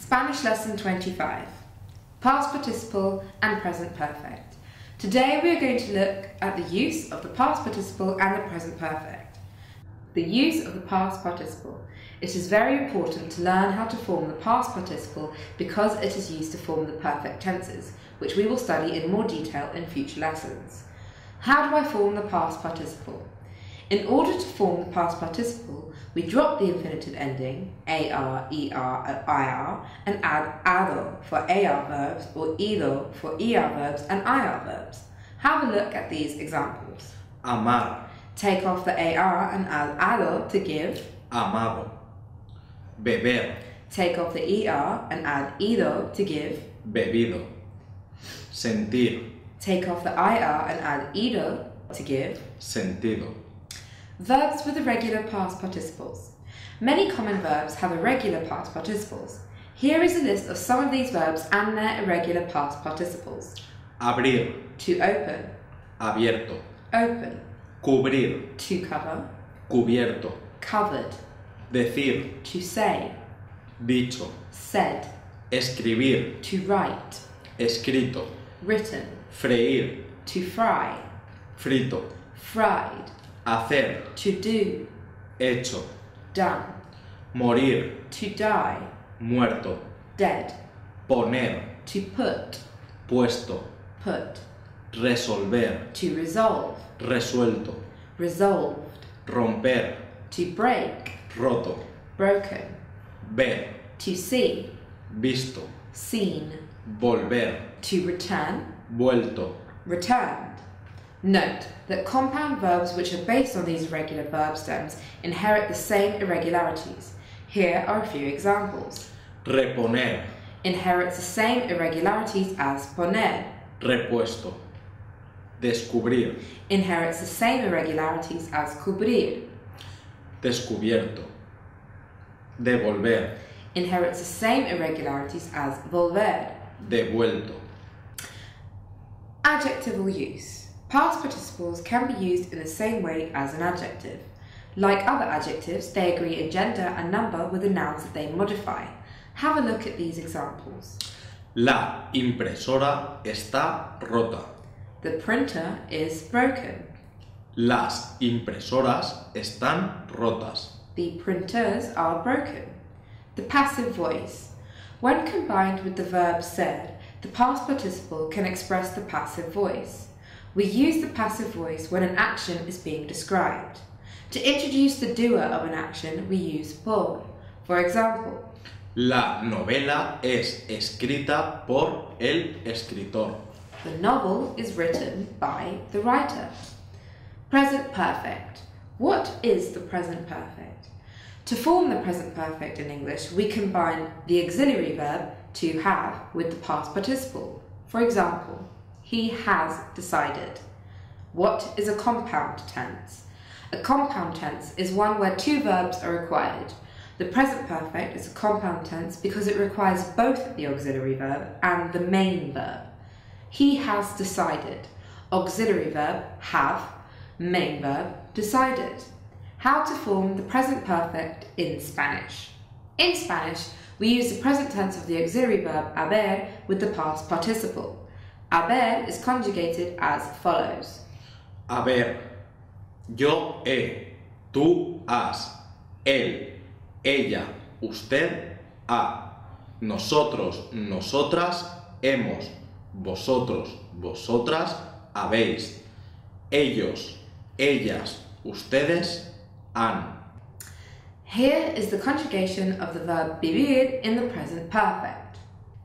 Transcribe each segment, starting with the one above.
Spanish Lesson 25, Past Participle and Present Perfect. Today we are going to look at the use of the past participle and the present perfect. The use of the past participle. It is very important to learn how to form the past participle because it is used to form the perfect tenses, which we will study in more detail in future lessons. How do I form the past participle? In order to form the past participle, we drop the infinitive ending, AR, ER, IR, and add ADO for AR verbs or IDO for ER verbs and IR verbs. Have a look at these examples. Amar. Take off the AR and add ADO to give Amado. Beber. Take off the ER and add IDO to give Bebido. Sentir. Take off the IR and add IDO to give Sentido. Verbs with irregular past participles. Many common verbs have irregular past participles. Here is a list of some of these verbs and their irregular past participles. Abrir. To open. Abierto. Open. Cubrir. To cover. Cubierto. Covered. Decir. To say. Dicho. Said. Escribir. To write. Escrito. Written. Freír. To fry. Frito. Fried. Hacer. To do. Hecho. Done. Morir. To die. Muerto. Dead. Poner. To put. Puesto. Put. Resolver. To resolve. Resuelto. Resolved. Romper. To break. Roto. Broken. Ver. To see. Visto. Seen. Volver. To return. Vuelto. Returned. Note that compound verbs which are based on these irregular verb stems inherit the same irregularities. Here are a few examples. Reponer. Inherits the same irregularities as poner. Repuesto. Descubrir. Inherits the same irregularities as cubrir. Descubierto. Devolver. Inherits the same irregularities as volver. Devuelto. Adjectival use. Past participles can be used in the same way as an adjective. Like other adjectives, they agree in gender and number with the nouns that they modify. Have a look at these examples. La impresora está rota. The printer is broken. Las impresoras están rotas. The printers are broken. The passive voice. When combined with the verb said, the past participle can express the passive voice. We use the passive voice when an action is being described. To introduce the doer of an action, we use por. For example, La novela es escrita por el escritor. the novel is written by the writer. Present perfect. What is the present perfect? To form the present perfect in English, we combine the auxiliary verb to have with the past participle. For example, he has decided. What is a compound tense? A compound tense is one where two verbs are required. The present perfect is a compound tense because it requires both the auxiliary verb and the main verb. He has decided. Auxiliary verb, have. Main verb, decided. How to form the present perfect in Spanish. In Spanish, we use the present tense of the auxiliary verb haber with the past participle. Haber is conjugated as follows. Haber. Yo he. Tú has. Él. Ella. Usted ha. Nosotros. Nosotras hemos. Vosotros. Vosotras habéis. Ellos. Ellas. Ustedes han. Here is the conjugation of the verb vivir in the present perfect.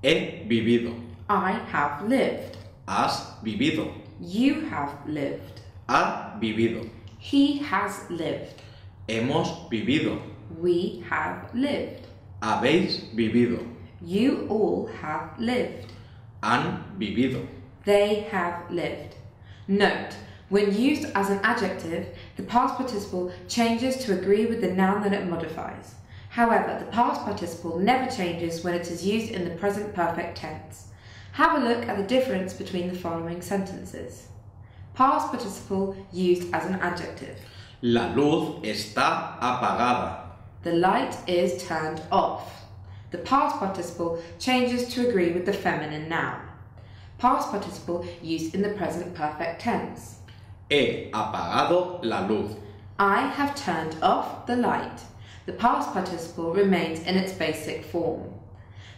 He vivido. I have lived. Has vivido. You have lived. Ha vivido. He has lived. Hemos vivido. We have lived. Habéis vivido. You all have lived. Han vivido. They have lived. Note, when used as an adjective, the past participle changes to agree with the noun that it modifies. However, the past participle never changes when it is used in the present perfect tense. Have a look at the difference between the following sentences. Past participle used as an adjective. La luz está apagada. The light is turned off. the past participle changes to agree with the feminine noun. Past participle used in the present perfect tense. He apagado la luz. I have turned off the light. The past participle remains in its basic form.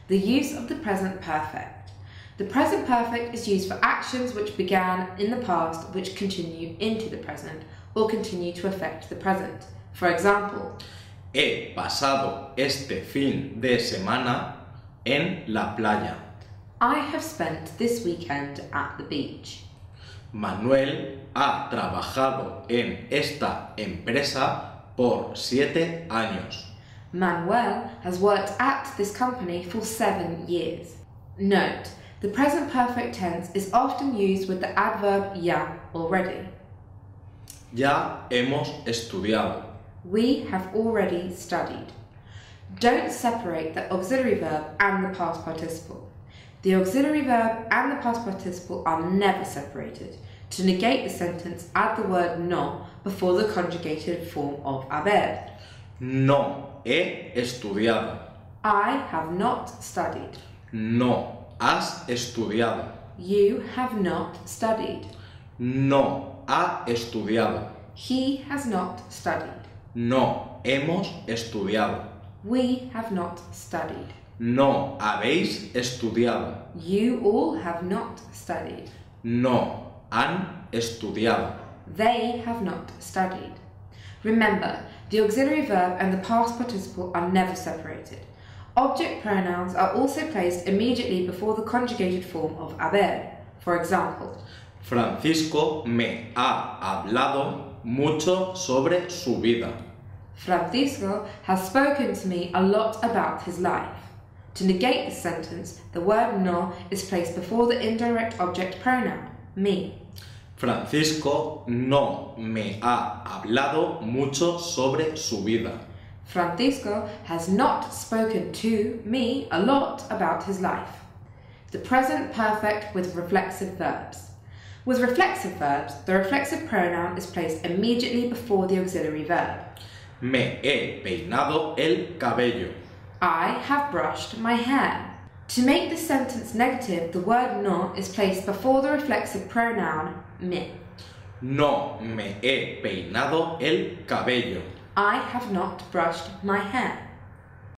The use of the present perfect. The present perfect is used for actions which began in the past which continue into the present or continue to affect the present. For example, He pasado este fin de semana en la playa. I have spent this weekend at the beach. Manuel ha trabajado en esta empresa por 7 años. Manuel has worked at this company for 7 years. Note, the present perfect tense is often used with the adverb ya already. Ya hemos estudiado. We have already studied. Don't separate the auxiliary verb and the past participle. The auxiliary verb and the past participle are never separated. To negate the sentence, add the word no before the conjugated form of haber. No he estudiado. I have not studied. No has estudiado. You have not studied. No ha estudiado. He has not studied. No hemos estudiado. We have not studied. No habéis estudiado. You all have not studied. No han estudiado. They have not studied. Remember, the auxiliary verb and the past participle are never separated. Object pronouns are also placed immediately before the conjugated form of haber. For example, Francisco me ha hablado mucho sobre su vida. Francisco has spoken to me a lot about his life. To negate the sentence, the word no is placed before the indirect object pronoun, me. Francisco no me ha hablado mucho sobre su vida. Francisco has not spoken to me a lot about his life. The present perfect with reflexive verbs. With reflexive verbs, the reflexive pronoun is placed immediately before the auxiliary verb. Me he peinado el cabello. I have brushed my hair. To make the sentence negative, the word no is placed before the reflexive pronoun me. No me he peinado el cabello. I have not brushed my hair.